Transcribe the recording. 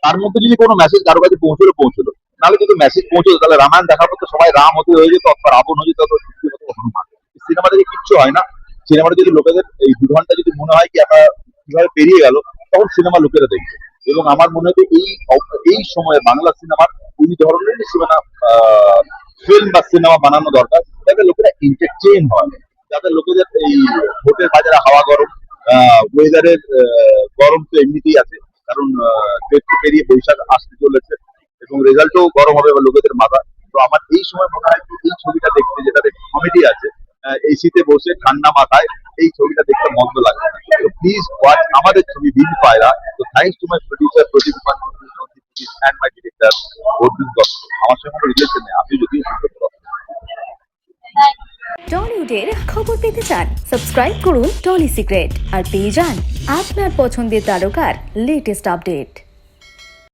তার মধ্যে যদি কোনো মেসেজ কারো কাছে পৌঁছলো, নাহলে যদি মেসেজ পৌঁছতো তাহলে রামায়ণ দেখার পর তো সবাই রাম হয়ে যেত, অথবা রাবণ হয়ে যেত, অথবা সত্যি হতো হনুমান। সিনেমাটা যে কিচ্ছু হয় না, সিনেমাটা যদি লোকেদের এই 2 ঘন্টা যদি মনে হয় কি আমরা কিভাবে পেরিয়ে গেল, তখন সিনেমা লোকেরা দেখবে। এবং আমার মনে হয় এই এই সময়ে বাংলা সিনেমার ওই ধরনের সিনেমা ফিল্ম বা সিনেমা বানানো দরকার, যাতে লোকেরা এন্টারটেইন হয়, যাতে লোকেদের এই ভোটের বাজারে হাওয়া গরম, ওয়েদারের গরম তো এমনিতেই আছে, কারণ চৈত্র পেরিয়ে বৈশাখ আসতে চলেছে এবং রেজাল্টও গরম হবে বা লোকেদের মাথা। তো আমার এই সময় মনে হয় কি এই ছবিটা দেখতে, যেটাতে কমেডি আছে, এই শীতে বসে ঠান্ডা মাথায় এই ছবিটা দেখতে মন্দ লাগে না। তো প্লিজ ওয়াচ আমাদের ছবি ভিন পায়রা। তো thanks to my producer Pradeep Kumar and my director Arjun Dutta. আমার সঙ্গে কোনো রিলেশন নেই, আপনি যদি টলিউডের খবর পেতে চান, সাবস্ক্রাইব করুন টলি সিক্রেট আর পেয়ে যান আপনার পছন্দের তারকার লেটেস্ট আপডেট।